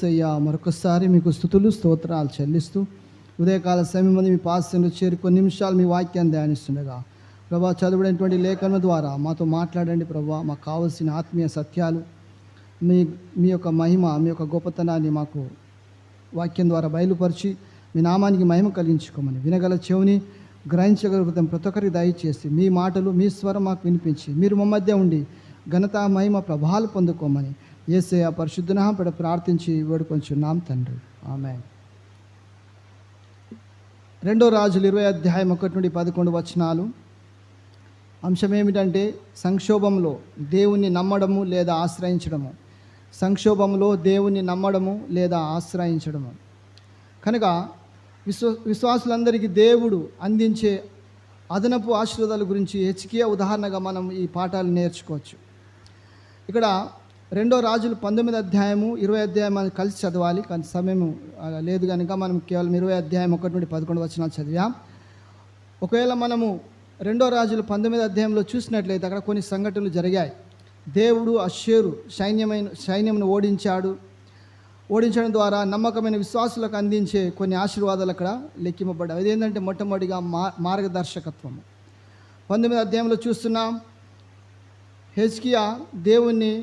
యేసయ్య, మరొకసారి మీకు స్తుతులు స్తోత్రాలు చెల్లిస్తూ ఉదయకాల సమయం మీ పాసంలో చేరి కొన్ని నిమిషాలు మీ వాక్యాన్ని ధ్యానిస్తుండగా ప్రభా, చదువుడైనటువంటి లేఖనం ద్వారా మాతో మాట్లాడండి ప్రభా. మాకు కావలసిన ఆత్మీయ సత్యాలు, మీ యొక్క మహిమ, మీ యొక్క గొప్పతనాన్ని మాకు వాక్యం ద్వారా బయలుపరిచి మీ నామానికి మహిమ కలిగించుకోమని, వినగల చెవుని గ్రహించగలుగుతాం ప్రతి ఒక్కరికి దయచేసి మీ మాటలు, మీ స్వరం మాకు వినిపించి మీరు మా మధ్య ఉండి ఘనత మహిమ ప్రభావాలు పొందుకోమని యేసయ్య పరిశుద్ధ నామమున ప్రార్థించి వేడుకొంచున్నాం తండ్రి, ఆమేన్. 2 రాజులు 20 అధ్యాయం 1 నుండి 11 వచనాలు. అంశం ఏమిటంటే సంక్షోభంలో దేవుణ్ణి నమ్మడము లేదా ఆశ్రయించడము. సంక్షోభంలో దేవుణ్ణి నమ్మడము లేదా ఆశ్రయించడము. కనుక విశ్వాసులందరికీ దేవుడు అందించే అదనపు ఆశీర్వాదాల గురించి హెచ్కియా ఉదాహరణగా మనం ఈ పాఠాలు నేర్చుకోవచ్చు. ఇక్కడ 2 రాజులు 19 అధ్యాయము 20 అధ్యాయం మనం కలిసి చదవాలి, కానీ సమయం లేదు కనుక మనం కేవలం 20 అధ్యాయం 1 నుండి 11 వచనాలు చదివాం. ఒకవేళ మనము 2 రాజులు 19 అధ్యాయంలో చూసినట్లయితే అక్కడ కొన్ని సంఘటనలు జరిగాయి. దేవుడు అష్షూరు సైన్యమును ఓడించడం ద్వారా నమ్మకమైన విశ్వాసులకు అందించే కొన్ని ఆశీర్వాదాలు అక్కడ లెక్కింపబడ్డాయి. అదేంటంటే మొట్టమొదటిగా మార్గదర్శకత్వం. 19 అధ్యాయంలో చూస్తున్నాం, హెజ్కియా దేవుణ్ణి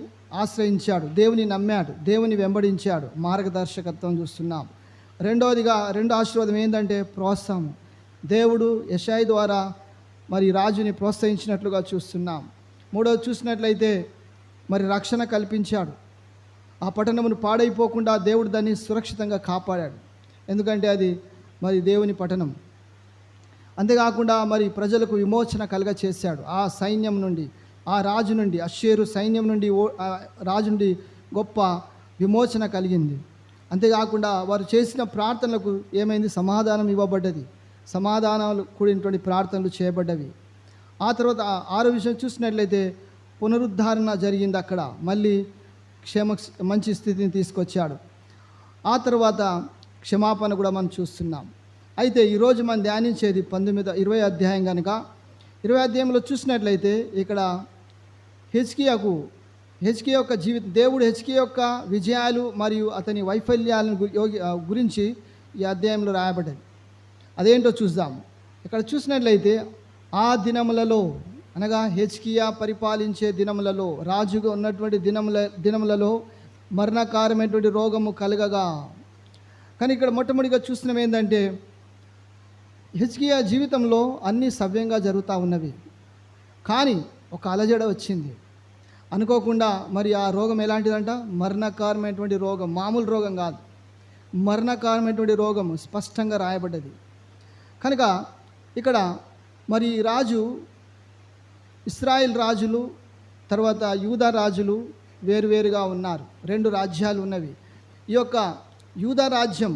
ఆశ్రయించాడు, దేవుని నమ్మాడు, దేవుని వెంబడించాడు, మార్గదర్శకత్వం చూస్తున్నాం. రెండో ఆశీర్వాదం ఏంటంటే ప్రోత్సాహం. దేవుడు యెషయా ద్వారా మరి రాజుని ప్రోత్సహించినట్లుగా చూస్తున్నాం. మూడవది చూసినట్లయితే మరి రక్షణ కల్పించాడు. ఆ పట్టణమును పాడైపోకుండా దేవుడు దాన్ని సురక్షితంగా కాపాడాడు, ఎందుకంటే అది మరి దేవుని పట్టణం. అంతేకాకుండా మరి ప్రజలకు విమోచన కలుగ చేశాడు. ఆ సైన్యం నుండి, ఆ రాజు నుండి, అష్షూరు సైన్యం నుండి రాజు నుండి గొప్ప విమోచన కలిగింది. అంతేకాకుండా వారు చేసిన ప్రార్థనలకు ఏమైంది? సమాధానం ఇవ్వబడ్డది, సమాధానాలు కూడినటువంటి ప్రార్థనలు చేయబడ్డవి. ఆ తర్వాత 6వ విషయం చూసినట్లయితే పునరుద్ధరణ జరిగింది. అక్కడ మళ్ళీ మంచి స్థితిని తీసుకొచ్చాడు. ఆ తర్వాత క్షమాపణ కూడా మనం చూస్తున్నాం. అయితే ఈరోజు మనం ధ్యానించేది 20 అధ్యాయం కనుక 20 అధ్యాయంలో చూసినట్లయితే ఇక్కడ హెజ్కియా యొక్క జీవితం, దేవుడు హెజ్కియా యొక్క విజయాలు మరియు అతని వైఫల్యాలను గురించి ఈ అధ్యాయంలో రాయబడ్డది. అదేంటో చూద్దాం. ఇక్కడ చూసినట్లయితే ఆ దినములలో, అనగా హెజ్కియా పరిపాలించే దినములలో, రాజుగా ఉన్నటువంటి దినములలో మరణకారమైనటువంటి రోగము కలగగా. కానీ ఇక్కడ మొట్టమొదటిగా చూస్తున్నాం ఏంటంటే హెజ్కియా జీవితంలో అన్నీ సవ్యంగా జరుగుతూ ఉన్నవి, కానీ ఒక అలజడ వచ్చింది అనుకోకుండా. మరి ఆ రోగం ఎలాంటిదంట? మరణకారమైనటువంటి రోగం, మామూలు రోగం కాదు, మరణకారమైనటువంటి రోగం స్పష్టంగా రాయబడ్డది. కనుక ఇక్కడ మరి రాజు, ఇశ్రాయేల్ రాజులు తర్వాత యూదా రాజులు వేరువేరుగా ఉన్నారు. 2 రాజ్యాలు ఉన్నవి. ఈ యొక్క యూదా రాజ్యం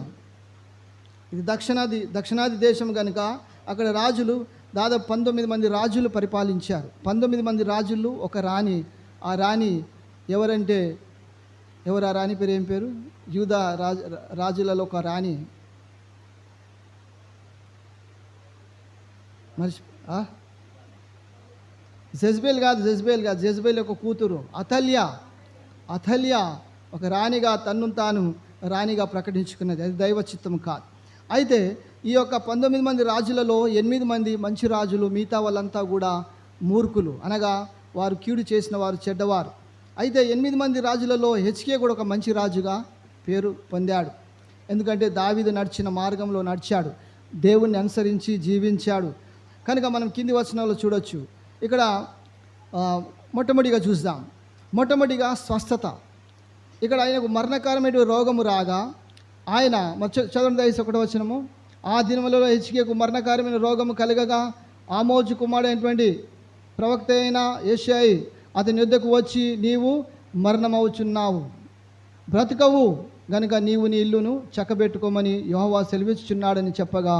ఇది దక్షిణాది దేశం కనుక అక్కడ రాజులు దాదాపు 19 మంది రాజులు పరిపాలించారు. 19 మంది రాజులు, ఒక రాణి. ఆ రాణి ఎవరంటే ఎవరు? ఆ రాణి పేరు ఏం పేరు? యూదా రాజులలో ఒక రాణి, జెజ్బేల్ కాదు, జెజ్బేల్ యొక్క కూతురు అతల్య ఒక రాణిగా తన్ను తాను రాణిగా ప్రకటించుకున్నది. అది దైవ చిత్తం కాదు. అయితే ఈ యొక్క 19 మంది రాజులలో 8 మంది మంచి రాజులు, మిగతా వాళ్ళంతా కూడా మూర్ఖులు, అనగా వారు కీడు చేసిన వారు, చెడ్డవారు. అయితే 8 మంది రాజులలో హెజ్కియా కూడా ఒక మంచి రాజుగా పేరు పొందాడు, ఎందుకంటే దావీదు నడిచిన మార్గంలో నడిచాడు, దేవుణ్ణి అనుసరించి జీవించాడు. కనుక మనం కింది వచనాల్లో చూడొచ్చు. ఇక్కడ మొట్టమొదటిగా చూద్దాం. మొట్టమొదటిగా స్వస్థత. ఇక్కడ ఆయనకు మరణకారమైన రోగము రాగా ఆయన చదవండి 1వ వచనము. ఆ దినములలో హెజ్కియాకు మరణకారమైన రోగము కలగగా ఆమోజు కుమారుడైనటువంటి ప్రవక్త అయిన యెషయా అతని యొద్దకు వచ్చి, నీవు మరణమవుచున్నావు, బ్రతకవు గనుక నీవు నీ ఇల్లును చక్కబెట్టుకోమని యెహోవా సెలవిస్తున్నాడని చెప్పగా,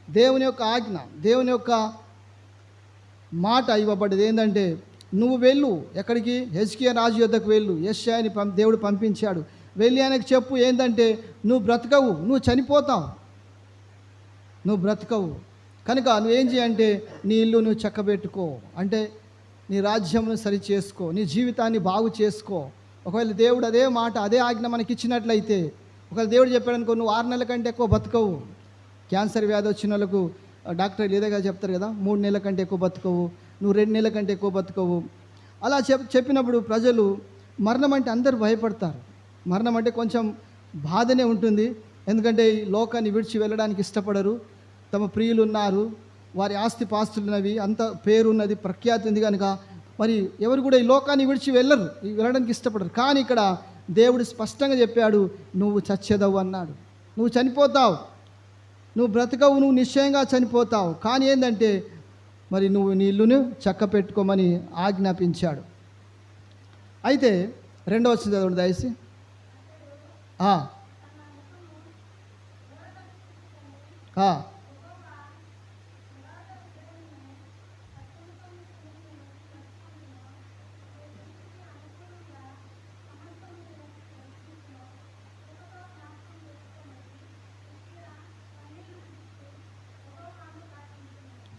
దేవుని యొక్క ఆజ్ఞ, దేవుని యొక్క మాట ఇవ్వబడ్డది. ఏంటంటే నువ్వు వెళ్ళు, ఎక్కడికి? హెజ్కియా రాజు యొద్దకు వెళ్ళు. యెషయాని దేవుడు పంపించాడు. వెళ్ళి ఆయనకు చెప్పు ఏంటంటే నువ్వు బ్రతకవు, నువ్వు చనిపోతావు, నువ్వు బ్రతకవు కనుక నువ్వేం చేయంటే నీ ఇల్లు నువ్వు చక్కబెట్టుకో, అంటే నీ రాజ్యంను సరి చేసుకో, నీ జీవితాన్ని బాగు చేసుకో, ఒకవేళ దేవుడు అదే మాట అదే ఆజ్ఞ మనకి ఇచ్చినట్లయితే, ఒకవేళ దేవుడు చెప్పాడు అనుకో, నువ్వు 6 నెలల కంటే ఎక్కువ బతకవు. క్యాన్సర్ వ్యాధి వచ్చిన వాళ్ళకు డాక్టర్లు ఏదైనా చెప్తారు కదా, 3 నెలల కంటే ఎక్కువ బతకవు, నువ్వు 2 నెలల కంటే ఎక్కువ బతకవు. అలా చెప్పినప్పుడు ప్రజలు మరణం అంటే అందరూ భయపడతారు. మరణం అంటే కొంచెం బాధనే ఉంటుంది. ఎందుకంటే ఈ లోకాన్ని విడిచి వెళ్ళడానికి ఇష్టపడరు. తమ ప్రియులు ఉన్నారు, వారి ఆస్తి పాస్తులు ఉన్నవి, అంత పేరున్నది, ప్రఖ్యాతి ఉంది కనుక మరి ఎవరు కూడా ఈ లోకాన్ని విడిచి వెళ్ళడానికి ఇష్టపడరు. కానీ ఇక్కడ దేవుడు స్పష్టంగా చెప్పాడు, నువ్వు చచ్చేదవు అన్నాడు. నువ్వు చనిపోతావు, నువ్వు బ్రతకవు, నువ్వు నిశ్చయంగా చనిపోతావు. కానీ ఏంటంటే మరి నువ్వు నీ ఇల్లును చక్క పెట్టుకోమని ఆజ్ఞాపించాడు. అయితే 2వ వచనం చదవండి దయచేసి.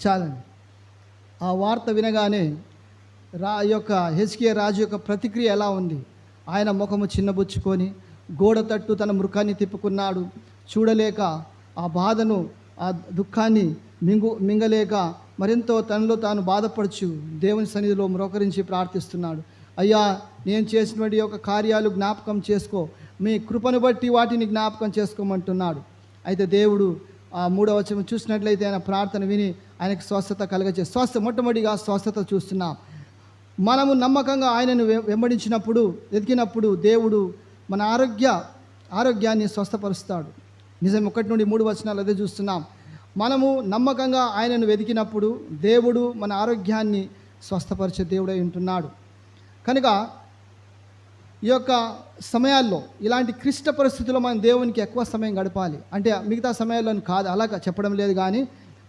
చాలండి. ఆ వార్త వినగానే యొక్క హెజ్కియా రాజు యొక్క ప్రతిక్రియ ఎలా ఉంది? ఆయన ముఖము చిన్నబుచ్చుకొని గోడ తట్టు తన ముఖాన్ని తిప్పుకున్నాడు. చూడలేక ఆ బాధను, ఆ దుఃఖాన్ని మింగలేక మరెంతో తనలో తాను బాధపడుచు దేవుని సన్నిధిలో మ్రోకరించి ప్రార్థిస్తున్నాడు. అయ్యా, నేను చేసినటువంటి యొక్క కార్యాలు జ్ఞాపకం చేసుకో, మీ కృపను బట్టి వాటిని జ్ఞాపకం చేసుకోమంటున్నాడు. అయితే దేవుడు ఆ 3వ వచనం చూసినట్లయితే ఆయన ప్రార్థన విని ఆయనకు స్వస్థత మొట్టమొదటిగా స్వస్థత చూస్తున్నాం. మనము నమ్మకంగా ఆయనను వెంబడించినప్పుడు, వెతికినప్పుడు దేవుడు మన ఆరోగ్యాన్ని స్వస్థపరుస్తాడు. నిజం 1 నుండి 3 వచనాలు అదే చూస్తున్నాం. మనము నమ్మకంగా ఆయనను వెతికినప్పుడు దేవుడు మన ఆరోగ్యాన్ని స్వస్థపరిచే దేవుడై ఉంటున్నాడు. కనుక ఈ యొక్క సమయాల్లో, ఇలాంటి క్లిష్ట పరిస్థితుల్లో మనం దేవునికి ఎక్కువ సమయం గడపాలి. అంటే మిగతా సమయాల్లో కాదు, అలా చెప్పడం లేదు. కానీ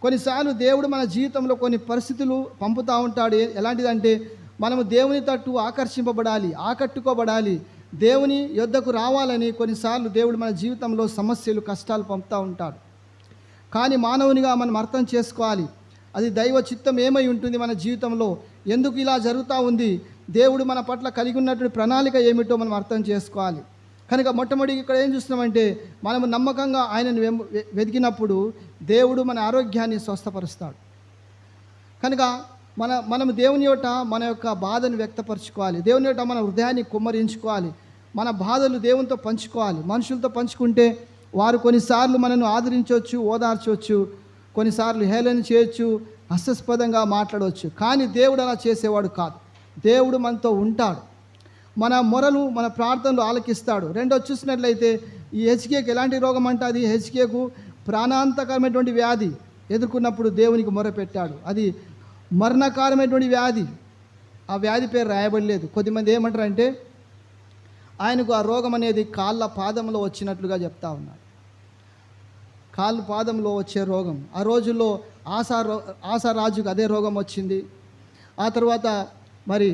కొన్నిసార్లు దేవుడు మన జీవితంలో కొన్ని పరిస్థితులు పంపుతూ ఉంటాడు. ఎలాంటిదంటే మనము దేవుని తట్టు ఆకట్టుకోబడాలి, దేవుని యొద్దకు రావాలని కొన్నిసార్లు దేవుడు మన జీవితంలో సమస్యలు, కష్టాలు పంపుతూ ఉంటాడు. కానీ మానవునిగా మనం అర్థం చేసుకోవాలి, అది దైవ చిత్తం ఏమై ఉంటుంది మన జీవితంలో, ఎందుకు ఇలా జరుగుతూ ఉంది, దేవుడు మన పట్ల కలిగి ఉన్నటువంటి ప్రణాళిక ఏమిటో మనం అర్థం చేసుకోవాలి. కనుక మొట్టమొదటి ఇక్కడ ఏం చూస్తున్నామంటే, మనము నమ్మకంగా ఆయనను వెతికినప్పుడు దేవుడు మన ఆరోగ్యాన్ని స్వస్థపరుస్తాడు. కనుక మనము దేవుని యొట మన యొక్క బాధను వ్యక్తపరచుకోవాలి, దేవుని యొట మన హృదయాన్ని కుమ్మరించుకోవాలి, మన బాధలు దేవునితో పంచుకోవాలి. మనుషులతో పంచుకుంటే వారు కొన్నిసార్లు మనను ఆదరించవచ్చు, ఓదార్చవచ్చు, కొన్నిసార్లు హేళన చేయొచ్చు, హాస్యాస్పదంగా మాట్లాడవచ్చు. కానీ దేవుడు అలా చేసేవాడు కాదు. దేవుడు మనతో ఉంటాడు, మన మొరలు, మన ప్రార్థనలు ఆలకిస్తాడు. రెండోది చూసినట్లయితే ఈ హెజ్కియాకు ఎలాంటి రోగం అంటే, అది హెజ్కియాకు ప్రాణాంతకరమైనటువంటి వ్యాధి ఎదుర్కొన్నప్పుడు దేవునికి మొరపెట్టాడు. అది మరణకారమైనటువంటి వ్యాధి. ఆ వ్యాధి పేరు రాయబడలేదు. కొద్దిమంది ఏమంటారంటే ఆయనకు ఆ రోగం అనేది కాళ్ళ పాదంలో వచ్చినట్లుగా చెప్తా ఉన్నారు. కాళ్ళ పాదంలో వచ్చే రోగం. ఆ రోజుల్లో ఆసా రాజుకు అదే రోగం వచ్చింది. ఆ తర్వాత మరి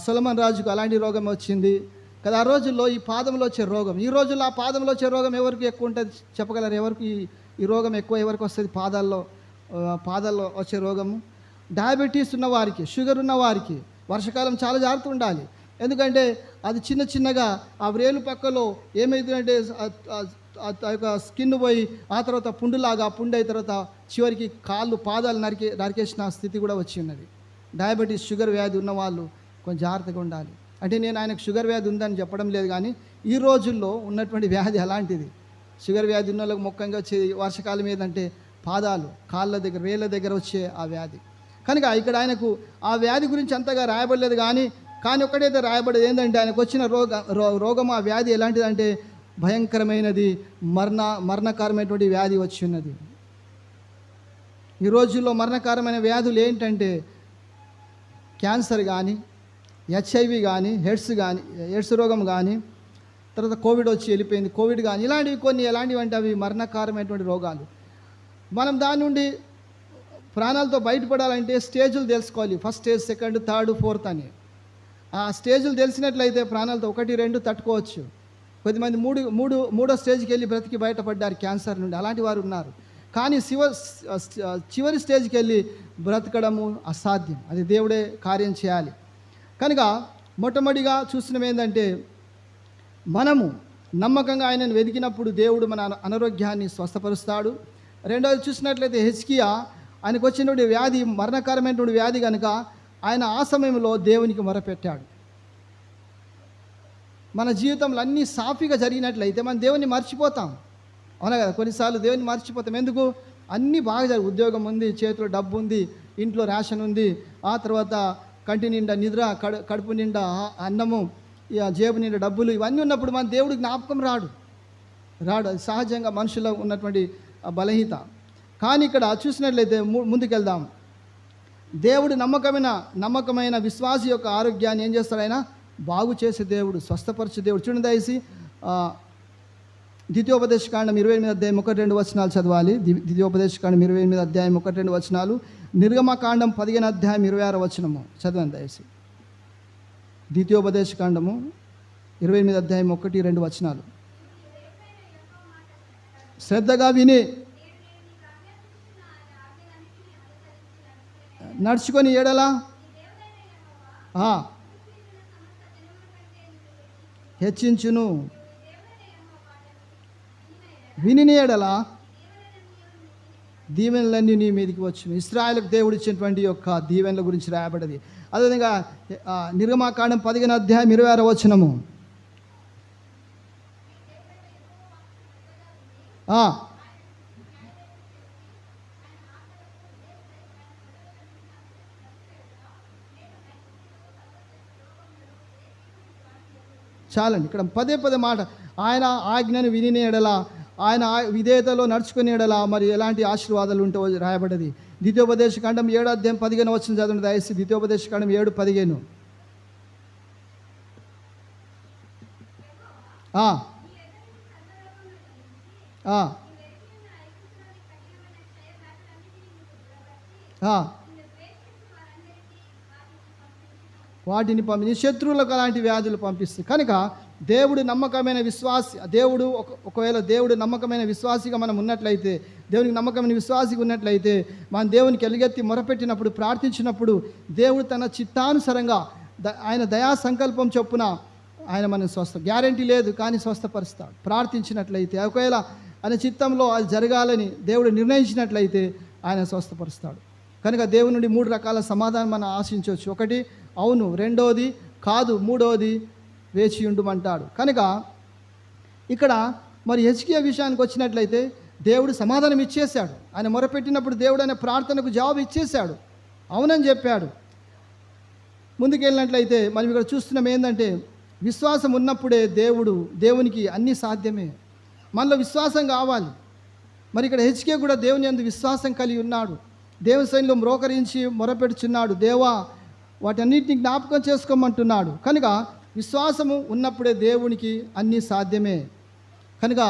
సొలొమోను రాజుకు అలాంటి రోగం వచ్చింది కదా. ఆ రోజుల్లో ఈ పాదంలో వచ్చే రోగం, ఈ రోజుల్లో ఆ పాదంలో వచ్చే రోగం ఎవరికి ఎక్కువ ఉంటుంది చెప్పగలరు? ఎవరికి ఈ రోగం ఎక్కువ ఎవరికి వస్తుంది? పాదాల్లో వచ్చే రోగము డయాబెటీస్ ఉన్నవారికి, షుగర్ ఉన్నవారికి వర్షాకాలం చాలా జాగ్రత్త ఉండాలి. ఎందుకంటే అది చిన్నగా ఆ వ్రేలు పక్కలో ఏమవుతుందంటే ఆ యొక్క స్కిన్ పోయి ఆ తర్వాత పుండు అయిన తర్వాత చివరికి పాదాలు నరికేసిన స్థితి కూడా వచ్చి ఉన్నది. డయాబెటీస్, షుగర్ వ్యాధి ఉన్నవాళ్ళు కొంచెం జాగ్రత్తగా ఉండాలి. అంటే నేను ఆయనకు షుగర్ వ్యాధి ఉందని చెప్పడం లేదు, కానీ ఈ రోజుల్లో ఉన్నటువంటి వ్యాధి అలాంటిది. షుగర్ వ్యాధి ఉన్న వాళ్ళకి ముఖ్యంగా వచ్చే వర్షకాలం ఏదంటే పాదాలు, కాళ్ళ దగ్గర, వేళ్ళ దగ్గర వచ్చే ఆ వ్యాధి. కనుక ఇక్కడ ఆయనకు ఆ వ్యాధి గురించి అంతగా రాయబడలేదు. కానీ ఒకటైతే రాయబడేది ఏంటంటే ఆయనకు వచ్చిన రోగం, ఆ వ్యాధి ఎలాంటిదంటే భయంకరమైనది, మరణకారమైనటువంటి వ్యాధి వచ్చి ఉన్నది. ఈ రోజుల్లో మరణకారమైన వ్యాధులు ఏంటంటే క్యాన్సర్ కానీ, హెచ్ఐవి కానీ, ఎయిడ్స్ రోగం కానీ, తర్వాత కోవిడ్ వచ్చి వెళ్ళిపోయింది, కోవిడ్ కానీ, ఇలాంటివి కొన్ని ఎలాంటివి అంటే అవి మరణకారమైనటువంటి రోగాలు. మనం దాని నుండి ప్రాణాలతో బయటపడాలంటే స్టేజులు తెలుసుకోవాలి. First stage, second, third, fourth అని. ఆ స్టేజులు తెలిసినట్లయితే ప్రాణాలతో 1, 2 తట్టుకోవచ్చు. కొద్దిమంది మూడో స్టేజ్కి వెళ్ళి బ్రతికి బయటపడ్డారు క్యాన్సర్ నుండి, అలాంటి వారు ఉన్నారు. కానీ చివరి స్టేజ్కి వెళ్ళి బ్రతకడము అసాధ్యం, అది దేవుడే కార్యం చేయాలి. కనుక మొట్టమొదటిగా చూస్తున్నాం ఏంటంటే, మనము నమ్మకంగా ఆయనను వెతికినప్పుడు దేవుడు మన అనారోగ్యాన్ని స్వస్థపరుస్తాడు. రెండవది చూసినట్లయితే హెజ్కియా, ఆయనకు వచ్చినటువంటి వ్యాధి మరణకరమైనటువంటి వ్యాధి కనుక ఆయన ఆ సమయంలో దేవునికి మొరపెట్టాడు. మన జీవితంలో అన్నీ సాఫీగా జరిగినట్లయితే మనం దేవుని మర్చిపోతాం. అవునా కదా? కొన్నిసార్లు దేవుని మర్చిపోతాం. ఎందుకు? అన్నీ బాగా జరిగి, ఉద్యోగం ఉంది, చేతిలో డబ్బు ఉంది, ఇంట్లో రేషన్ ఉంది, ఆ తర్వాత కంటి నిండా నిద్ర, కడుపు నిండా అన్నము, జేబు నిండా డబ్బులు, ఇవన్నీ ఉన్నప్పుడు మన దేవుడు జ్ఞాపకం రాడు. అది సహజంగా మనుషుల్లో ఉన్నటువంటి బలహీనత. కానీ ఇక్కడ చూసినట్లయితే ముందుకెళ్దాం. దేవుడు నమ్మకమైన విశ్వాసి యొక్క ఆరోగ్యాన్ని ఏం చేస్తాడు? ఆయన బాగు చేసే దేవుడు, స్వస్థపరిచే దేవుడు. చూడండి దయచేసి ద్వితీయోపదేశకాండం 28 అధ్యాయం 1-2 వచనాలు చదవాలి. ద్వితీయోపదేశకాండం 28 అధ్యాయం 1-2 వచనాలు. నిర్గమకాండం 15 అధ్యాయం 26 వచనము చదవండి దయచేసి. ద్వితీయోపదేశకాండము 28 అధ్యాయం 1-2 వచనాలు. శ్రద్ధగా విని నడుచుకొని ఎడలా హెచ్చించును, విని ఎడలా దీవెనలన్నీ నీ మీదకి వచ్చును. ఇశ్రాయేలుకు దేవుడు ఇచ్చినటువంటి యొక్క దీవెనల గురించి రాయబడ్డది. అదేవిధంగా నిర్గమకాండం 15 అధ్యాయం 26 వచనము. చాలండి. ఇక్కడ పదే మాట, ఆయన ఆజ్ఞను విని ఎడలా, ఆయన విధేయతలో నడుచుకుని ఎడలా మరి ఎలాంటి ఆశీర్వాదాలు ఉంటో రాయబడ్డది. ద్వితీయోపదేశకాండం 7 అధ్యాయం 15 వచనం చదవండి దయచేసి. ద్వితీయోపదేశకాండం 7:15. వాటిని పంపి శత్రువులకు అలాంటి వ్యాధులు పంపిస్తుంది. కనుక దేవుడు నమ్మకమైన విశ్వాసి, ఒకవేళ దేవుడు నమ్మకమైన విశ్వాసిగా మనం ఉన్నట్లయితే, దేవునికి నమ్మకమైన విశ్వాసిగా ఉన్నట్లయితే, మన దేవునికి ఎలుగెత్తి మొరపెట్టినప్పుడు, ప్రార్థించినప్పుడు దేవుడు తన చిత్తానుసారంగా ఆయన దయా సంకల్పం చొప్పున ఆయన మనం గ్యారంటీ లేదు కానీ స్వస్థపరుస్తాడు. ప్రార్థించినట్లయితే, ఒకవేళ ఆయన చిత్తంలో అది జరగాలని దేవుడు నిర్ణయించినట్లయితే ఆయన స్వస్థపరుస్తాడు. కనుక దేవుని నుండి 3 రకాల సమాధానం మనం ఆశించవచ్చు. ఒకటి అవును, రెండోది కాదు, మూడోది వేచి ఉండుమంటాడు. కనుక ఇక్కడ మరి హెజ్కియా విషయానికి వచ్చినట్లయితే దేవుడు సమాధానం ఇచ్చేశాడు. ఆయన మొరపెట్టినప్పుడు దేవుడు ఆయన ప్రార్థనకు జవాబు ఇచ్చేశాడు, అవునని చెప్పాడు. ముందుకెళ్ళినట్లయితే మనం ఇక్కడ చూస్తున్నాం ఏంటంటే, విశ్వాసం ఉన్నప్పుడే దేవునికి అన్నీ సాధ్యమే. మనలో విశ్వాసం కావాలి. మరి ఇక్కడ హెజ్కియా కూడా దేవుని యందు విశ్వాసం కలిగి ఉన్నాడు. దేవుని సన్నిధిలో మ్రోకరించి మొరపెడుచున్నాడు, దేవా వాటన్నిటిని జ్ఞాపకం చేసుకోమంటున్నాడు. కనుక విశ్వాసము ఉన్నప్పుడే దేవునికి అన్నీ సాధ్యమే. కనుక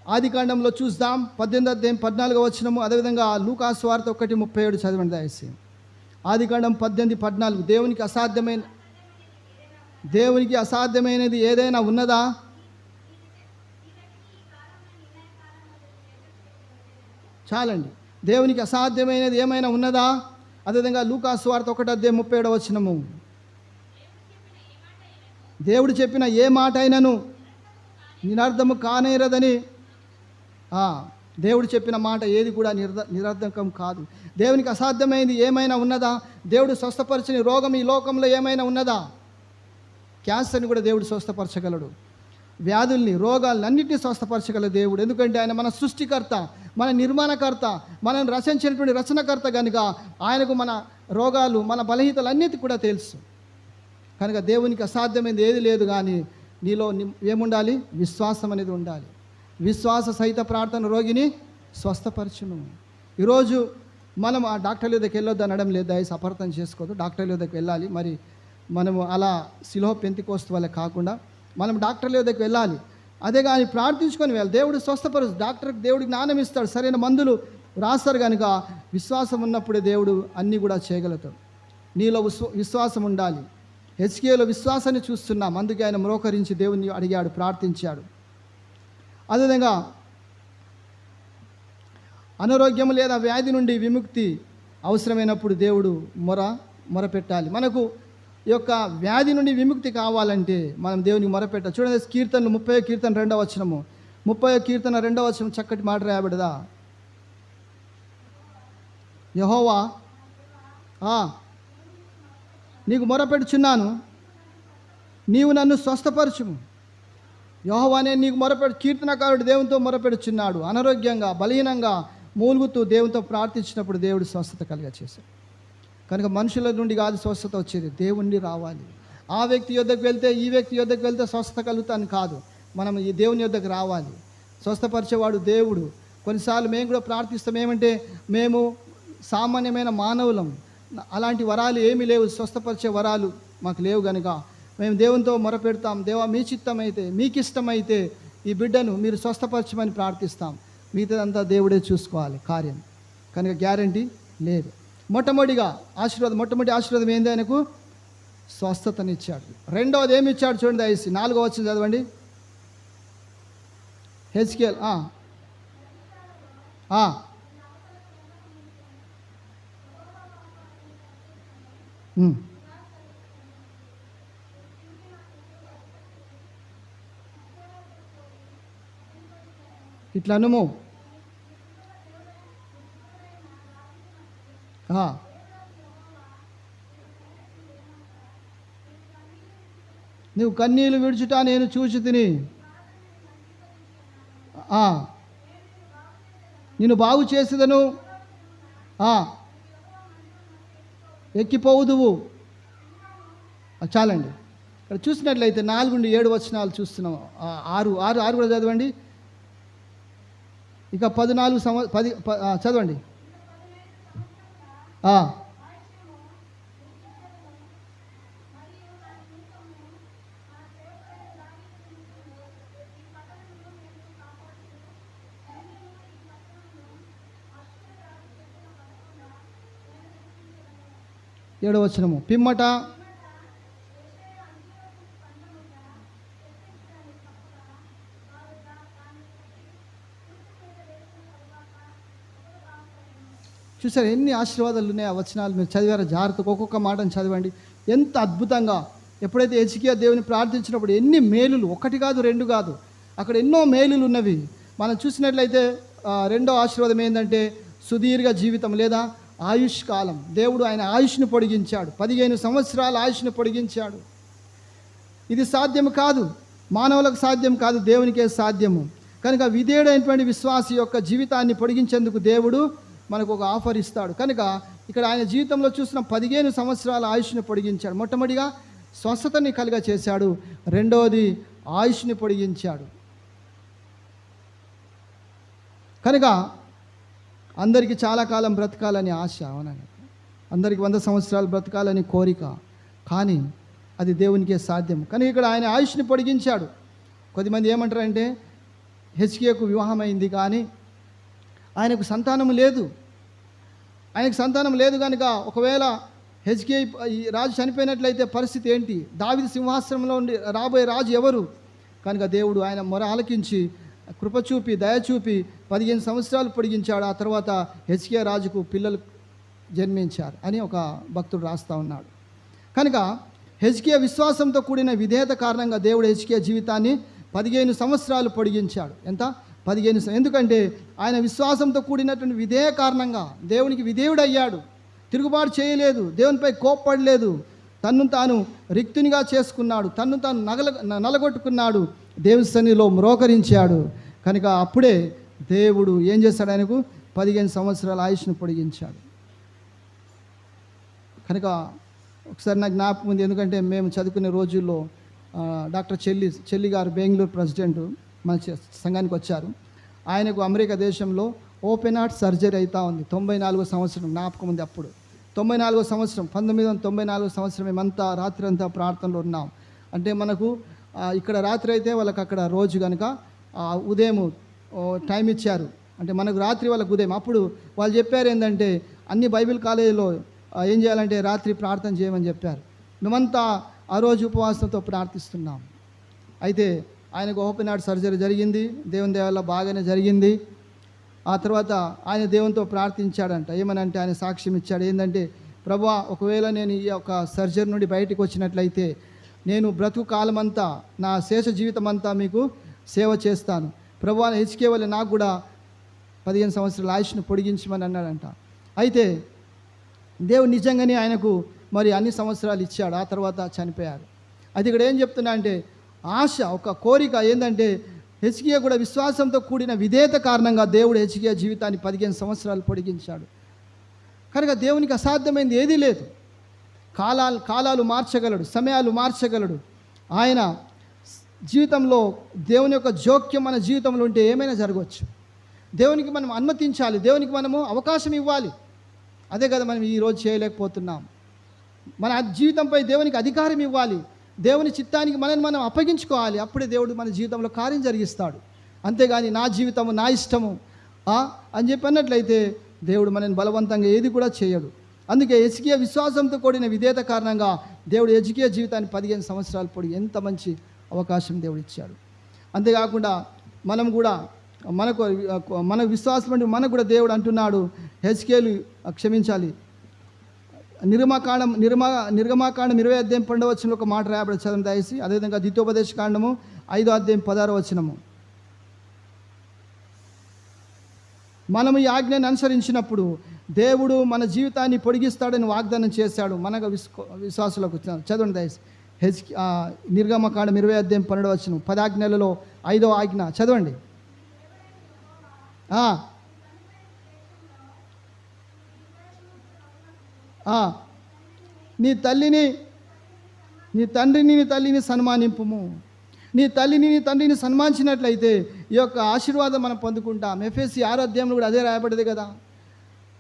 ఆదికాండంలో చూద్దాం 18 అధ్యాయం 14 వచనము. అదేవిధంగా లూకా సువార్త 1:37 చదవండి దయచేసి. ఆదికాండం 18:14. దేవునికి అసాధ్యమైనది ఏదైనా ఉన్నదా? చాలండి. దేవునికి అసాధ్యమైనది ఏమైనా ఉన్నదా? అదేవిధంగా లూకా సువార్త 1:37 వచనము. దేవుడు చెప్పిన ఏ మాట అయినను నిరర్ధము కానేరదని. దేవుడు చెప్పిన మాట ఏది కూడా నిరర్ధకం కాదు. దేవునికి అసాధ్యమైనది ఏమైనా ఉన్నదా? దేవుడు స్వస్థపరచని రోగం ఈ లోకంలో ఏమైనా ఉన్నదా? క్యాన్సర్ని కూడా దేవుడు స్వస్థపరచగలడు. వ్యాధుల్ని, రోగాలను అన్నింటినీ స్వస్థపరచగల దేవుడు. ఎందుకంటే ఆయన మన సృష్టికర్త, మన నిర్మాణకర్త, మనల్ని రచించినటువంటి రచనకర్త. కనుక ఆయనకు మన రోగాలు, మన బలహీనతలు అన్నిటి కూడా తెలుసు. కనుక దేవునికి అసాధ్యమైనది ఏది లేదు. కానీ నీలో ఏముండాలి? విశ్వాసం అనేది ఉండాలి. విశ్వాస సహిత ప్రార్థన రోగిని స్వస్థపరచును. ఈరోజు మనం ఆ డాక్టర్ల దగ్గరికి వెళ్ళొద్దు అనడం లేదు, దయచేసి అపార్థం చేసుకోవద్దు. డాక్టర్ల దగ్గరికి వెళ్ళాలి. మరి మనము అలా సిలోహ పెంతికోస్తు వల్ల కాకుండా మనం డాక్టర్ల దగ్గరికి వెళ్ళాలి. అదే కానీ ప్రార్థించుకొని వెళ్ళాలి. దేవుడు స్వస్థపరుచు. డాక్టర్కి దేవుడికి జ్ఞానం ఇస్తాడు, సరైన మందులు రాస్తారు. కనుక విశ్వాసం ఉన్నప్పుడే దేవుడు అన్నీ కూడా చేయగలుగుతాడు. నీలో విశ్వాసం ఉండాలి. హెజ్కియాలో విశ్వాసాన్ని చూస్తున్నాం. అందుకే ఆయన మ్రోకరించి దేవుని అడిగాడు, ప్రార్థించాడు. అదేవిధంగా అనారోగ్యం లేదా వ్యాధి నుండి విముక్తి అవసరమైనప్పుడు దేవుడు మొరపెట్టాలి. మనకు ఈ యొక్క వ్యాధి నుండి విముక్తి కావాలంటే మనం దేవునికి మొరపెట్టాలి. చూడండి కీర్తనలు 30 కీర్తన 2వ వచనము, 30 కీర్తన 2వ వచనం చక్కటి మాట రాయబడదా. యెహోవా నీకు మొరపెడుచున్నాను, నీవు నన్ను స్వస్థపరచుము. యెహోవానే నీకు కీర్తనకారుడు దేవునితో మొరపెడుచున్నాడు. అనారోగ్యంగా బలహీనంగా మూలుగుతూ దేవునితో ప్రార్థించినప్పుడు దేవుడు స్వస్థత చేశాడు. కనుక మనుషుల నుండి కాదు స్వస్థత వచ్చేది, దేవుణ్ణి రావాలి. ఆ వ్యక్తి యొద్దకు వెళ్తే ఈ వ్యక్తి యొద్దకు వెళ్తే స్వస్థత కలుగుతాను కాదు, మనం ఈ దేవుని యొద్దకు రావాలి. స్వస్థపరిచేవాడు దేవుడు. కొన్నిసార్లు మేము కూడా ప్రార్థిస్తాం, ఏమంటే మేము సామాన్యమైన మానవులం, అలాంటి వరాలు ఏమీ లేవు, స్వస్థపరిచే వరాలు మాకు లేవు. కనుక మేము దేవునితో మొరపెడతాం, దేవా మీ చిత్తమైతే మీకు ఇష్టమైతే ఈ బిడ్డను మీరు స్వస్థపరచమని ప్రార్థిస్తాం. మిగతాదంతా దేవుడే చూసుకోవాలి కార్యం. కనుక గ్యారంటీ లేదు. మొట్టమొదటి ఆశీర్వాదం ఏంది? ఆయనకు స్వస్థతనిచ్చాడు. రెండవది ఏమి ఇచ్చాడు చూడండి దయచేసి, 4వ వచనం చదవండి. హెజ్కేల్ ఇట్లా అనుము, నువ్వు కన్నీళ్ళు విడుచుట నేను చూచి తిని, నేను బాగు చేసేదను, ఎక్కిపోవుదువు. చాలండి. ఇక్కడ చూసినట్లయితే 4 నుండి 7 వచనాలు చూస్తున్నాం. 6 కూడా చదవండి. ఇక 10 చదవండి. ఏడవ వచనము, పిమ్మట చూసారు ఎన్ని ఆశీర్వాదాలు ఉన్నాయి ఆ వచనాలు. మీరు చదివారా? జాగ్రత్తగా ఒక్కొక్క మాటను చదవండి. ఎంత అద్భుతంగా ఎప్పుడైతే హెజ్కియా దేవుని ప్రార్థించినప్పుడు ఎన్ని మేలులు, 1 కాదు 2 కాదు, అక్కడ ఎన్నో మేలులు ఉన్నవి. మనం చూసినట్లయితే రెండో ఆశీర్వాదం ఏంటంటే సుదీర్ఘ జీవితం లేదా ఆయుష్ కాలం. దేవుడు ఆయన ఆయుష్ను పొడిగించాడు, 15 సంవత్సరాల ఆయుష్ను పొడిగించాడు. ఇది సాధ్యం కాదు, మానవులకు సాధ్యం కాదు, దేవునికే సాధ్యము. కనుక విధేయుడైనటువంటి విశ్వాసి యొక్క జీవితాన్ని పొడిగించేందుకు దేవుడు మనకు ఒక ఆఫర్ ఇస్తాడు. కనుక ఇక్కడ ఆయన జీవితంలో చూసిన 15 సంవత్సరాల ఆయుష్ని పొడిగించాడు. మొట్టమొదటిగా స్వస్థతని చేశాడు, రెండవది ఆయుష్ని పొడిగించాడు. కనుక అందరికీ చాలా కాలం బ్రతకాలని ఆశ, అవునండి, అందరికీ 100 సంవత్సరాలు బ్రతకాలని కోరిక, కానీ అది దేవునికే సాధ్యం. కానీ ఇక్కడ ఆయన ఆయుష్ని పొడిగించాడు. కొద్దిమంది ఏమంటారంటే హెజ్కియాకు వివాహమైంది కానీ ఆయనకు సంతానం లేదు. ఆయనకు సంతానం లేదు కనుక ఒకవేళ హెజ్కియా ఈ రాజు చనిపోయినట్లయితే పరిస్థితి ఏంటి? దావీదు సింహాసనంలో ఉండి రాబోయే రాజు ఎవరు? కనుక దేవుడు ఆయన మొర ఆలకించి కృపచూపి దయచూపి 15 సంవత్సరాలు పొడిగించాడు. ఆ తర్వాత హెజ్కియా రాజుకు పిల్లలు జన్మించారు అని ఒక భక్తుడు రాస్తూ ఉన్నాడు. కనుక హెజ్కియా విశ్వాసంతో కూడిన విధేయత కారణంగా దేవుడు హెజ్కియా జీవితాన్ని 15 సంవత్సరాలు పొడిగించాడు. ఎంత? 15. ఎందుకంటే ఆయన విశ్వాసంతో కూడినటువంటి విధేయ కారణంగా దేవునికి విధేయుడయ్యాడు, తిరుగుబాటు చేయలేదు, దేవునిపై కోప్పడలేదు, తన్ను తాను రిక్తునిగా చేసుకున్నాడు, తన్ను తాను నలగొట్టుకున్నాడు, దేవుని సన్నిధిలో మ్రోకరించాడు. కనుక అప్పుడే దేవుడు ఏం చేశాడు? ఆయనకు 15 సంవత్సరాల ఆయుష్ను పొడిగించాడు. కనుక ఒకసారి నాకు జ్ఞాపకం ఉంది, ఎందుకంటే మేము చదువుకునే రోజుల్లో డాక్టర్ చెల్లి గారు బెంగళూరు ప్రెసిడెంట్ మన సంఘానికి వచ్చారు. ఆయనకు అమెరికా దేశంలో ఓపెన్ హార్ట్ సర్జరీ అవుతా ఉంది. 94వ సంవత్సరం జ్ఞాపకం ఉంది. అప్పుడు 94వ సంవత్సరం 1994 సంవత్సరం మేమంతా రాత్రి అంతా ప్రార్థనలో ఉన్నాం. అంటే మనకు ఇక్కడ రాత్రి అయితే వాళ్ళకి అక్కడ రోజు కనుక ఉదయం టైం ఇచ్చారు, అంటే మనకు రాత్రి వాళ్ళకు ఉదయం. అప్పుడు వాళ్ళు చెప్పారు ఏంటంటే అన్ని బైబిల్ కాలేజీలో ఏం చేయాలంటే రాత్రి ప్రార్థన చేయమని చెప్పారు. మేమంతా ఆ రోజు ఉపవాసంతో ప్రార్థిస్తున్నాం. అయితే ఆయనకు ఓపెన్ హార్ట్ సర్జరీ జరిగింది, దేవుని దయ వల్ల బాగానే జరిగింది. ఆ తర్వాత ఆయన దేవునితో ప్రార్థించాడంట. ఏమనంటే ఆయన సాక్ష్యం ఇచ్చాడు ఏంటంటే ప్రభువా, ఒకవేళ నేను ఈ యొక్క సర్జరీ నుండి బయటకు వచ్చినట్లయితే నేను బ్రతుకు కాలమంతా, నా శేష జీవితం అంతా మీకు సేవ చేస్తాను. ప్రభువా, హెచ్కే వల్ల నాకు కూడా 15 సంవత్సరాల ఆయుష్ను పొడిగించమని అన్నాడంట. అయితే దేవుడు నిజంగానే ఆయనకు మరి అన్ని సంవత్సరాలు ఇచ్చాడు. ఆ తర్వాత చనిపోయారు. అది ఇక్కడ ఏం చెప్తున్నా అంటే, ఆశ, ఒక కోరిక ఏంటంటే, హెచ్కియా కూడా విశ్వాసంతో కూడిన విధేయత కారణంగా దేవుడు హెచ్కియా జీవితాన్ని 15 సంవత్సరాలు పొడిగించాడు. కనుక దేవునికి అసాధ్యమైంది ఏదీ లేదు. కాలాలు మార్చగలడు, సమయాలు మార్చగలడు. ఆయన జీవితంలో దేవుని యొక్క జోక్యం మన జీవితంలో ఉంటే ఏమైనా జరగవచ్చు. దేవునికి మనం అనుమతించాలి, దేవునికి మనము అవకాశం ఇవ్వాలి. అదే కదా మనం ఈరోజు చేయలేకపోతున్నాం. మన జీవితంపై దేవునికి అధికారం ఇవ్వాలి, దేవుని చిత్తానికి మనల్ని మనం అప్పగించుకోవాలి. అప్పుడే దేవుడు మన జీవితంలో కార్యం జరిగిస్తాడు. అంతేగాని నా జీవితము, నా ఇష్టము అని చెప్పి అన్నట్లయితే దేవుడు మనల్ని బలవంతంగా ఏది కూడా చేయడు. అందుకే హెచ్కియా విశ్వాసంతో కూడిన విధేయత కారణంగా దేవుడు హెచ్కియా జీవితాన్ని 15 సంవత్సరాలు పొడిగి ఎంత మంచి అవకాశం దేవుడు ఇచ్చాడు. అంతేకాకుండా మనం కూడా మన విశ్వాసం అంటే మనకు కూడా దేవుడు అంటున్నాడు, హెచ్కేలు క్షమించాలి, నిర్గమాకాండం 20 అధ్యాయం 12వ వచనంలో ఒక మాట రాయబడి చదవం దయచేసి. అదేవిధంగా ద్వితీయోపదేశ కాండము 5వ అధ్యాయం 16వ వచనము. మనము ఈ ఆజ్ఞను అనుసరించినప్పుడు దేవుడు మన జీవితాన్ని పొడిగిస్తాడని వాగ్దానం చేశాడు మనకు విశ్వాసులకు. చదవండి దయచేసి. నిర్గమకాండం 20 అధ్యాయం 12వ వచనం. 10 ఆజ్ఞలలో 5వ ఆజ్ఞ చదవండి. నీ తండ్రిని నీ తల్లిని సన్మానింపుము. నీ తల్లిని నీ తండ్రిని సన్మానించినట్లయితే ఈ యొక్క ఆశీర్వాదం మనం పొందుకుంటాం. ఎఫెసీ 6వ అధ్యాయంలో కూడా అదే రాయబడేది కదా,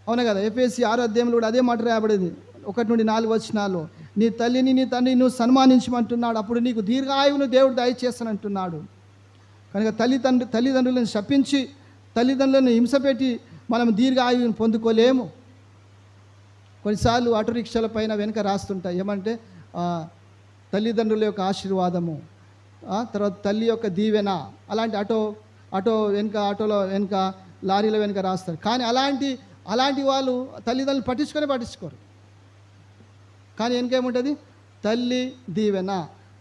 అవునా కదా? ఎఫెసీ 6వ అధ్యాయంలో కూడా అదే మాట రాయబడేది. 1 నుండి 4 వచనాల్లో నీ తల్లిని నీ తండ్రిని నువ్వు సన్మానించమంటున్నాడు. అప్పుడు నీకు దీర్ఘాయువును దేవుడు దయచేస్తానంటున్నాడు. కనుక తల్లిదండ్రులను శపించి, తల్లిదండ్రులను హింసపెట్టి మనం దీర్ఘాయువును పొందుకోలేము. కొన్నిసార్లు ఆటో రిక్షాల పైన వెనుక రాస్తుంటాయి ఏమంటే, తల్లిదండ్రుల యొక్క ఆశీర్వాదము, తర్వాత తల్లి యొక్క దీవెన. అలాంటి ఆటోలో వెనుక లారీల వెనుక రాస్తారు. కానీ అలాంటి వాళ్ళు తల్లిదండ్రులు పట్టించుకోరు. కానీ వెనుకేముంటుంది? తల్లి దీవెన,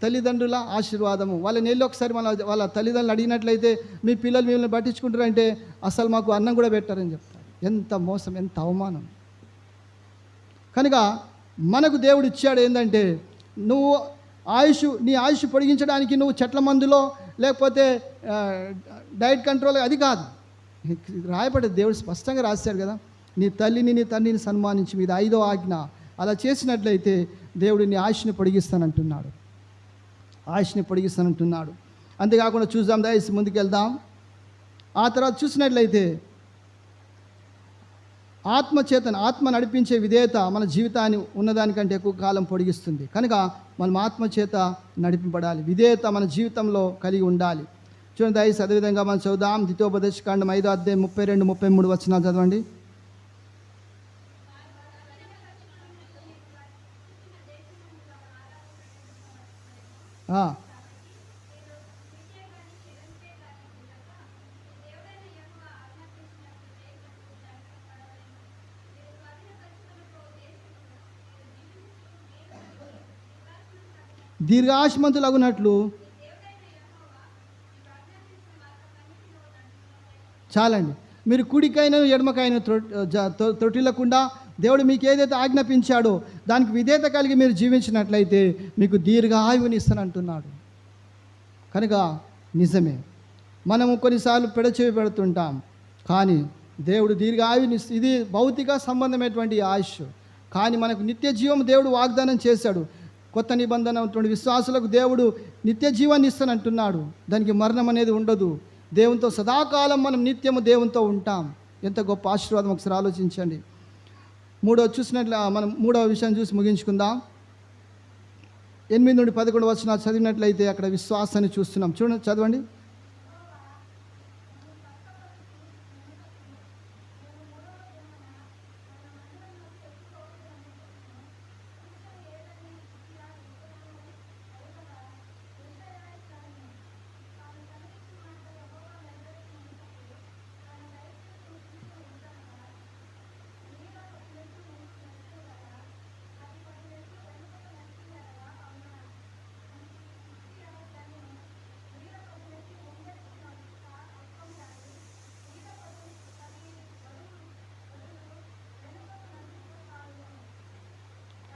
తల్లిదండ్రుల ఆశీర్వాదము. వాళ్ళని వెళ్ళి ఒకసారి వాళ్ళ తల్లిదండ్రులు అడిగినట్లయితే, మీ పిల్లలు మిమ్మల్ని పట్టించుకుంటారంటే అసలు మాకు అన్నం కూడా పెట్టారని చెప్తారు. ఎంత మోసం, ఎంత అవమానం. కనుక మనకు దేవుడు ఇచ్చాడు ఏంటంటే, నీ ఆయుష్ పొడిగించడానికి నువ్వు చెట్ల మందులో లేకపోతే డైట్ కంట్రోల్, అది కాదు. రాయబడ్డది, దేవుడు స్పష్టంగా రాశాడు కదా, నీ తల్లిని నీ తండ్రిని సన్మానించి, మీద 5వ ఆజ్ఞ. అలా చేసినట్లయితే దేవుడు నీ ఆయుష్ని పొడిగిస్తానంటున్నాడు. అంతేకాకుండా చూద్దాం, దయచేసి ముందుకెళ్దాం. ఆ తర్వాత చూసినట్లయితే ఆత్మ నడిపించే విధేయత మన జీవితాన్ని ఉన్నదానికంటే ఎక్కువ కాలం పొడిగిస్తుంది. కనుక మనం ఆత్మచేత నడిపింపడాలి, విధేయత మన జీవితంలో కలిగి ఉండాలి. చూడండి దయచేసి అదేవిధంగా మనం చదువుదాం. ద్వితీయోపదేశకాండం 5వ అధ్యాయం 32, 33 వచనాలు చదవండి. దీర్ఘాయుష్మంతులగునట్లు చాలండి. మీరు కుడికైనా ఎడమకైనా త్రొట్టిల్లకుండా దేవుడు మీకు ఏదైతే ఆజ్ఞాపించాడో దానికి విధేయత కలిగి మీరు జీవించినట్లయితే మీకు దీర్ఘాయువుని ఇస్తానంటున్నాడు. కనుక నిజమే, మనము కొన్నిసార్లు పెడచెవి పెడుతుంటాం, కానీ దేవుడు దీర్ఘాయువుని, ఇది భౌతిక సంబంధమైనటువంటి ఆయుష్. కానీ మనకు నిత్య జీవం దేవుడు వాగ్దానం చేశాడు. కొత్త నిబంధన విశ్వాసులకు దేవుడు నిత్య జీవాన్ని ఇస్తానంటున్నాడు. దానికి మరణం అనేది ఉండదు. దేవునితో సదాకాలం మనం నిత్యము దేవునితో ఉంటాం. ఎంత గొప్ప ఆశీర్వాదం, ఒకసారి ఆలోచించండి. మనం మూడవ విషయం చూసి ముగించుకుందాం. 8 నుండి 11 వచనాలు చదివినట్లయితే అక్కడ విశ్వాసాన్ని చూస్తున్నాం. చూడండి, చదవండి.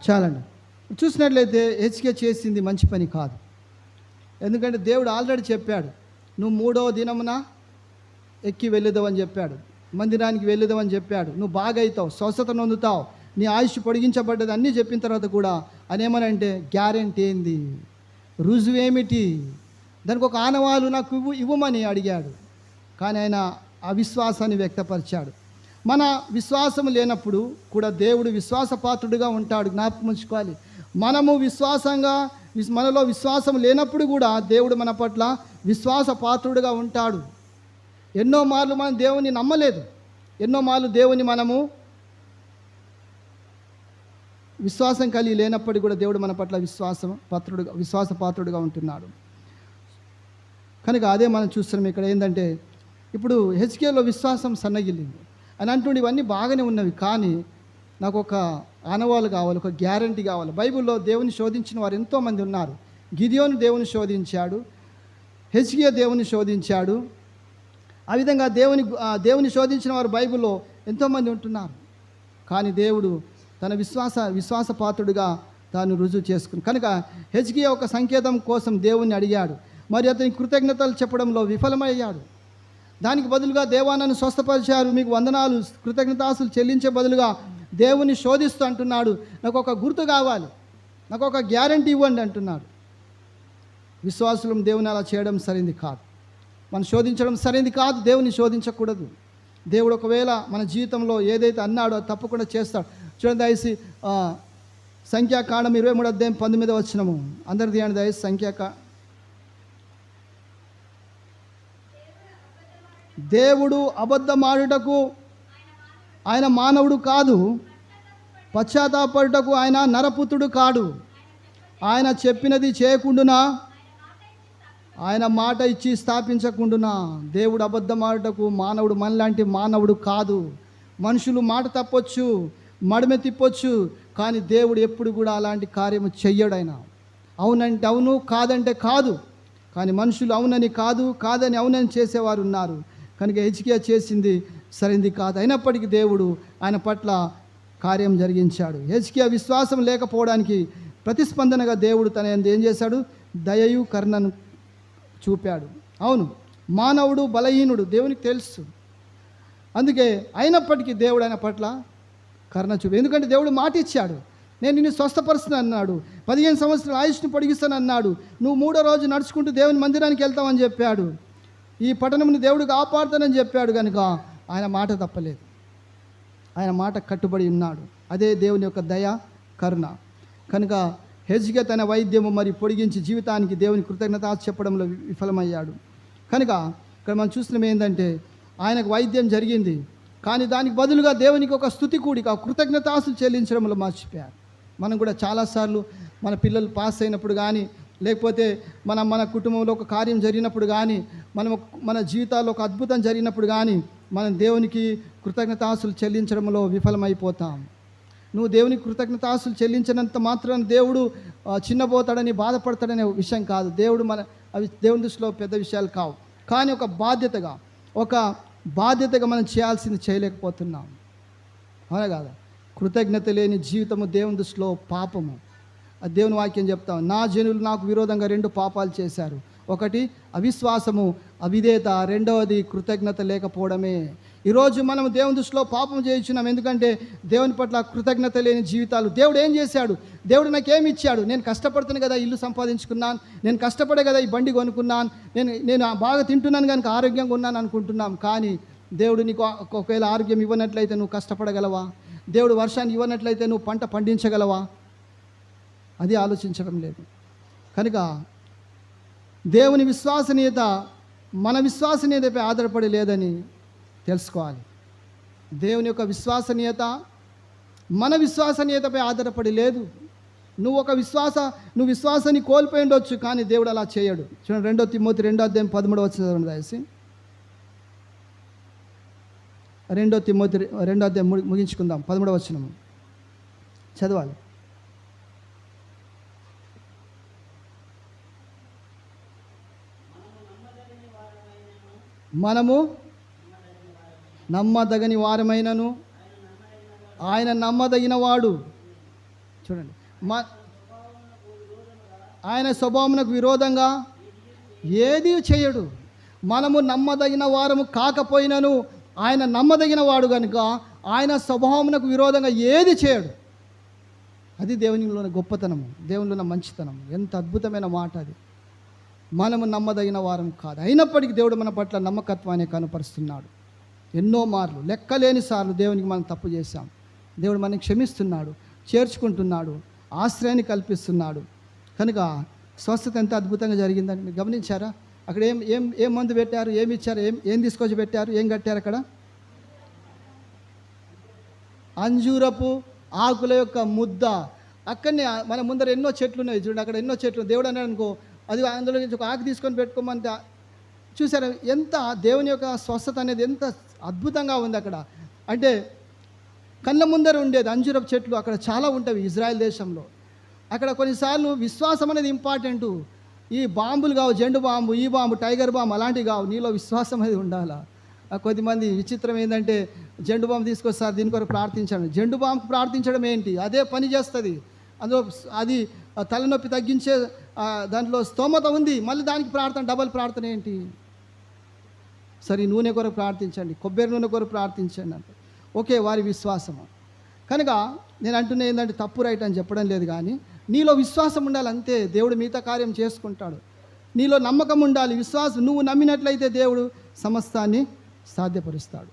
చాలండి. చూసినట్లయితే హెచ్కే చేసింది మంచి పని కాదు. ఎందుకంటే దేవుడు ఆల్రెడీ చెప్పాడు, నువ్వు 3వ దినమున ఎక్కి వెళ్ళుదావని చెప్పాడు, మందిరానికి వెళ్ళుదామని చెప్పాడు, నువ్వు బాగా అవుతావు, స్వస్థత నొందుతావు, నీ ఆయుష్ పొడిగించబడ్డది అన్నీ చెప్పిన తర్వాత కూడా అని ఏమనంటే గ్యారెంటీ ఏంది, రుజువేమిటి, దానికి ఒక ఆనవాలు నాకు ఇవ్వమని అడిగాడు. కానీ ఆయన అవిశ్వాసాన్ని వ్యక్తపరిచాడు. మన విశ్వాసం లేనప్పుడు కూడా దేవుడు విశ్వాసపాత్రుడిగా ఉంటాడు. జ్ఞాపకం ఉంచుకోవాలి. మనము మనలో విశ్వాసం లేనప్పుడు కూడా దేవుడు మన పట్ల విశ్వాసపాత్రుడిగా ఉంటాడు. ఎన్నో మార్లు మనం దేవుని నమ్మలేదు, ఎన్నో మార్లు దేవుని మనము విశ్వాసం కలిగి లేనప్పటికీ కూడా దేవుడు మన పట్ల విశ్వాసపాత్రుడిగా ఉంటున్నాడు. కనుక అదే మనం చూస్తున్నాం ఇక్కడ. ఏంటంటే ఇప్పుడు హెచ్కేలో విశ్వాసం సన్నగిల్లింది అని అంటుండే ఇవన్నీ బాగానే ఉన్నవి, కానీ నాకు ఒక ఆనవాళ్ళు కావాలి, ఒక గ్యారంటీ కావాలి. బైబిల్లో దేవుని శోధించిన వారు ఎంతోమంది ఉన్నారు. గిదియోను దేవుని శోధించాడు, హెచ్కే దేవుని శోధించాడు. ఆ విధంగా దేవుని శోధించిన వారు బైబిల్లో ఎంతోమంది ఉంటున్నారు. కానీ దేవుడు తన విశ్వాసపాత్రుడిగా తాను రుజువు చేసుకుని కనుక హెచ్కే ఒక సంకేతం కోసం దేవుణ్ణి అడిగాడు. మరి అతని కృతజ్ఞతలు చెప్పడంలో విఫలమయ్యాడు. దానికి బదులుగా దేవా నన్ను స్వస్థపరిచారు, మీకు వందనాలు, కృతజ్ఞతాస్తులు చెల్లించే బదులుగా దేవుని శోధిస్తూ అంటున్నాడు, నాకు ఒక గుర్తు కావాలి, నాకు ఒక గ్యారంటీ ఇవ్వండి అంటున్నాడు. విశ్వాసులం దేవుని అలా చేయడం సరైనది కాదు, మనం శోధించడం సరైనది కాదు. దేవుని శోధించకూడదు. దేవుడు ఒకవేళ మన జీవితంలో ఏదైతే అన్నాడో తప్పకుండా చేస్తాడు. చూడండి దయచేసి సంఖ్యాకాండం 23:19 అందరి తీయండి దయచేసి. దేవుడు అబద్ధమాడుటకు ఆయన మానవుడు కాదు, పశ్చాత్తాపడుటకు ఆయన నరపుత్రుడు కాడు. ఆయన చెప్పినది చేయకుండునా, ఆయన మాట ఇచ్చి స్థాపించకుండునా. దేవుడు అబద్ధమాడుటకు మానవుడు మనలాంటి మానవుడు కాదు. మనుషులు మాట తప్పొచ్చు, మడమె తిప్పొచ్చు, కానీ దేవుడు ఎప్పుడు కూడా అలాంటి కార్యము చెయ్యడు. ఆయన అవునంటే అవును, కాదంటే కాదు. కానీ మనుషులు అవునని కాదు, కాదని అవునని చేసేవారు ఉన్నారు. కనుక హెచ్కే చేసింది సరైనది కాదు. అయినప్పటికీ దేవుడు ఆయన పట్ల కార్యం జరిగించాడు. హెచ్కే విశ్వాసం లేకపోవడానికి ప్రతిస్పందనగా దేవుడు తన ఏం చేశాడు, దయయు కరుణను చూపాడు. అవును, మానవుడు బలహీనుడు, దేవునికి తెలుసు. అందుకే అయినప్పటికీ దేవుడు ఆయన పట్ల కరుణ చూపాడు. ఎందుకంటే దేవుడు మాట ఇచ్చాడు, నేను నిన్ను స్వస్థపరుస్తాను అన్నాడు, 15 సంవత్సరాల ఆయుష్ను పొడిగిస్తాను అన్నాడు, నువ్వు 3వ రోజు నడుచుకుంటూ దేవుని మందిరానికి వెళ్తామని చెప్పాడు, ఈ పట్టణంని దేవుడు కాపాడుతానని చెప్పాడు. కనుక ఆయన మాట తప్పలేదు, ఆయన మాట కట్టుబడి ఉన్నాడు. అదే దేవుని యొక్క దయ, కరుణ. కనుక హెచ్కే తన వైద్యము మరి పొడిగించి జీవితానికి దేవుని కృతజ్ఞత చెప్పడంలో విఫలమయ్యాడు. కనుక ఇక్కడ మనం చూస్తున్నాం ఏంటంటే ఆయనకు వైద్యం జరిగింది, కానీ దానికి బదులుగా దేవునికి ఒక స్తుతి కూడిక, కృతజ్ఞతాస్తులు చెల్లించడంలో మర్చిపోయారు. మనం కూడా చాలాసార్లు మన పిల్లలు పాస్ అయినప్పుడు కానీ, లేకపోతే మన కుటుంబంలో ఒక కార్యం జరిగినప్పుడు కానీ, మన జీవితాల్లో ఒక అద్భుతం జరిగినప్పుడు కానీ మనం దేవునికి కృతజ్ఞతాస్తులు చెల్లించడంలో విఫలమైపోతాం. నువ్వు దేవునికి కృతజ్ఞతాస్తులు చెల్లించినంత మాత్రాన దేవుడు చిన్నపోతాడని బాధపడతాడనే విషయం కాదు. అవి దేవుని దృష్టిలో పెద్ద విషయాలు కావు. కానీ ఒక బాధ్యతగా మనం చేయాల్సింది చేయలేకపోతున్నాం. అవునా కాదా? కృతజ్ఞత లేని జీవితము దేవుని దృష్టిలో పాపము. అది దేవుని వాక్యం చెప్తాం, నా జనులు నాకు విరోధంగా 2 పాపాలు చేశారు. ఒకటి అవిశ్వాసము, అవిధేయత. రెండవది కృతజ్ఞత లేకపోవడమే. ఈరోజు మనం దేవుని దృష్టిలో పాపం చేయించున్నాం. ఎందుకంటే దేవుని పట్ల కృతజ్ఞత లేని జీవితాలు. దేవుడు ఏం చేశాడు? దేవుడు నాకేమి ఇచ్చాడు? నేను కష్టపడుతున్నా కదా ఇల్లు సంపాదించుకున్నాను, నేను కష్టపడే కదా ఈ బండి కొనుక్కున్నాను, నేను బాగా తింటున్నాను కనుక ఆరోగ్యంగా ఉన్నాను అనుకుంటున్నాం. కానీ దేవుడు నీకు ఒకవేళ ఆరోగ్యం ఇవ్వనట్లయితే నువ్వు కష్టపడగలవా? దేవుడు వర్షాన్ని ఇవ్వనట్లయితే నువ్వు పంట పండించగలవా? అది ఆలోచించడం లేదు. కనుక దేవుని విశ్వసనీయత మన విశ్వసనీయతపై ఆధారపడి లేదని తెలుసుకోవాలి. దేవుని యొక్క విశ్వసనీయత మన విశ్వసనీయతపై ఆధారపడి లేదు. నువ్వు విశ్వాసాన్ని కోల్పోయి ఉండొచ్చు, కానీ దేవుడు అలా చేయడు. చూడండి 2 తిమోతి 2:13 దయచేసి. 2 తిమోతి 2 ముగించుకుందాం. 13 చదవాలి. మనము నమ్మదగని వారమైనను ఆయన నమ్మదగిన వాడు. చూడండి, మా ఆయన స్వభావమునకు విరోధంగా ఏది చేయడు. మనము నమ్మదగిన వారము కాకపోయినను ఆయన నమ్మదగిన వాడు కనుక ఆయన స్వభావమునకు విరోధంగా ఏది చేయడు. అది దేవునిలోని గొప్పతనము, దేవునిలో ఉన్న మంచితనం. ఎంత అద్భుతమైన మాట అది. మనము నమ్మదగిన వారం కాదు, అయినప్పటికీ దేవుడు మన పట్ల నమ్మకత్వాన్ని కనపరుస్తున్నాడు. ఎన్నో మార్లు, లెక్కలేని సార్లు దేవునికి మనం తప్పు చేశాం. దేవుడు మనకి క్షమిస్తున్నాడు, చేర్చుకుంటున్నాడు, ఆశ్రయాన్ని కల్పిస్తున్నాడు. కనుక స్వస్థత ఎంత అద్భుతంగా జరిగిందని మీరు గమనించారా? అక్కడ ఏం ఏం ఏం మందు పెట్టారు, ఏమి ఇచ్చారు, ఏం తీసుకొచ్చి పెట్టారు, ఏం కట్టారు అక్కడ? అంజూరపు ఆకుల యొక్క ముద్ద. అక్కడనే మన ముందర ఎన్నో చెట్లు ఉన్నాయి చూడండి, అక్కడ ఎన్నో చెట్లు. దేవుడు అన్నాడు అనుకో, అది అందులో నుంచి ఒక ఆకు తీసుకొని పెట్టుకోమంటే చూసారా ఎంత దేవుని యొక్క స్వస్థత అనేది ఎంత అద్భుతంగా ఉంది అక్కడ. అంటే కళ్ళ ముందర ఉండేది అంజూరపు చెట్లు అక్కడ చాలా ఉంటాయి ఇజ్రాయెల్ దేశంలో. అక్కడ కొన్నిసార్లు విశ్వాసం అనేది ఇంపార్టెంటు. ఈ బాంబులు కావు, జెండు బాంబు, ఈ బాంబు, టైగర్ బాంబు అలాంటివి కావు, నీలో విశ్వాసం అనేది ఉండాలా. కొద్దిమంది విచిత్రం ఏంటంటే జెండు బాంబు తీసుకొస్తారు, దీని కొరకు ప్రార్థించండి. జెండు బాంబుకు ప్రార్థించడం ఏంటి? అదే పని చేస్తుంది. అందులో అది తలనొప్పి తగ్గించే దాంట్లో స్తోమత ఉంది, మళ్ళీ దానికి ప్రార్థన, డబల్ ప్రార్థన ఏంటి? సరే నూనె కొరకు ప్రార్థించండి, కొబ్బరి నూనె కొరకు ప్రార్థించండి అంటే ఓకే, వారి విశ్వాసము. కనుక నేను అంటున్నా ఏంటంటే తప్పు రైట్ అని చెప్పడం లేదు, కానీ నీలో విశ్వాసం ఉండాలి అంతే. దేవుడు మిగతా కార్యం చేసుకుంటాడు. నీలో నమ్మకం ఉండాలి, విశ్వాసం. నువ్వు నమ్మినట్లయితే దేవుడు సమస్తాన్ని సాధ్యపరుస్తాడు.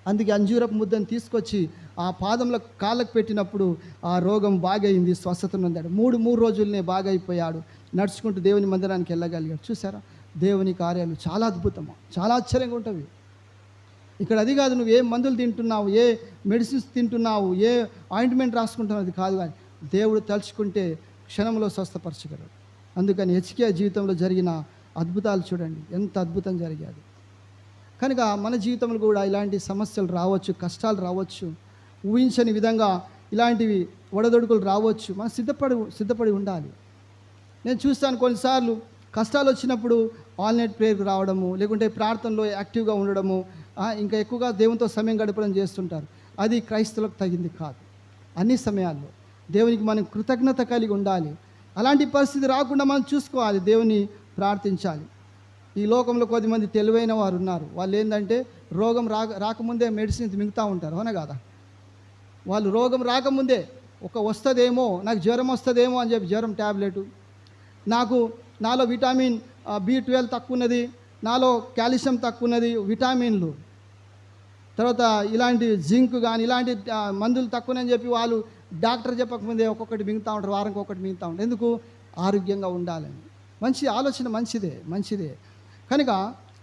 అందుకే అంజూరపు ముద్దను తీసుకొచ్చి ఆ పాదంలో కాళ్ళకు పెట్టినప్పుడు ఆ రోగం బాగయింది, స్వస్థత పొందాడు. మూడు రోజులనే బాగైపోయాడు, నడుచుకుంటూ దేవుని మందిరానికి వెళ్ళగలిగాడు. చూసారా, దేవుని కార్యాలు చాలా అద్భుతము, చాలా ఆశ్చర్యంగా ఉంటవి. ఇక్కడ అది కాదు, నువ్వు ఏ మందులు తింటున్నావు, ఏ మెడిసిన్స్ తింటున్నావు, ఏ ఆయింట్మెంట్ రాసుకుంటున్నావు, అది కాదు. కానీ దేవుడు తలుచుకుంటే క్షణంలో స్వస్థపరచగలడు. అందుకని హెచ్కేయ జీవితంలో జరిగిన అద్భుతాలు చూడండి, ఎంత అద్భుతం జరిగాది. కనుక మన జీవితంలో కూడా ఇలాంటి సమస్యలు రావచ్చు, కష్టాలు రావచ్చు, ఊహించని విధంగా ఇలాంటివి ఒడదొడుకులు రావచ్చు. మనం సిద్ధపడి ఉండాలి. నేను చూస్తాను కొన్నిసార్లు కష్టాలు వచ్చినప్పుడు ఆల్నైట్ ప్రేయర్కి రావడము, లేకుంటే ప్రార్థనలో యాక్టివ్గా ఉండడము, ఇంకా ఎక్కువగా దేవునితో సమయం గడపడం చేస్తుంటారు. అది క్రైస్తవులకు తగింది కాదు. అన్ని సమయాల్లో దేవునికి మనం కృతజ్ఞత కలిగి ఉండాలి. అలాంటి పరిస్థితి రాకుండా మనం చూసుకోవాలి, దేవుని ప్రార్థించాలి. ఈ లోకంలో కొద్దిమంది తెలివైన వారు ఉన్నారు. వాళ్ళు ఏంటంటే రోగం రాకముందే మెడిసిన్ మింగుతూ ఉంటారు, అవునా కదా? వాళ్ళు రోగం రాకముందే వస్తుందేమో, నాకు జ్వరం వస్తుందేమో అని చెప్పి జ్వరం ట్యాబ్లెటు, నాలో విటమిన్ B12 తక్కువ ఉన్నది, నాలో కాల్షియం తక్కువ ఉన్నది, విటమిన్లు, తర్వాత ఇలాంటి జింక్ కానీ ఇలాంటి మందులు తక్కువని చెప్పి వాళ్ళు డాక్టర్ చెప్పకముందే ఒక్కొక్కటి మింగుతూ ఉంటారు, వారానికి ఒక్కటి మింగుతూ ఉంటారు. ఎందుకు? ఆరోగ్యంగా ఉండాలని. మంచి ఆలోచన, మంచిదే. కనుక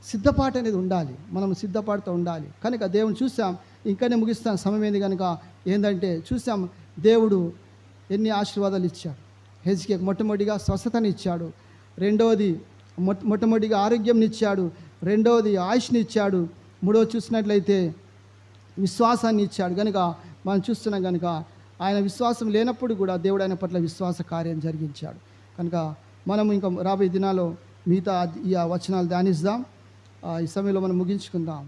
సిద్ధపాటు అనేది ఉండాలి, మనం సిద్ధపాటుతో ఉండాలి. కనుక దేవుని చూసాం, ఇంకనే ముగిస్తాను, సమయం ఏంది కనుక. ఏంటంటే చూసాం దేవుడు ఎన్ని ఆశీర్వాదాలు ఇచ్చాడు. హెజ్కేయాకు మొట్టమొదటిగా స్వస్థతని ఇచ్చాడు, రెండవది మొట్టమొదటిగా ఆరోగ్యం ఇచ్చాడు, రెండవది ఆయుష్ని ఇచ్చాడు, మూడవది చూసినట్లయితే విశ్వాసాన్ని ఇచ్చాడు. కనుక మనం చూస్తున్నాం కనుక ఆయన విశ్వాసం లేనప్పుడు కూడా దేవుడు ఆయన పట్ల విశ్వాస కార్యం జరిగించాడు. కనుక మనం ఇంకా రాబోయే దినాల్లో మిగతా ఈ వచనాలు ధ్యానిద్దాం. ఈ సమయంలో మనం ముగించుకుందాం.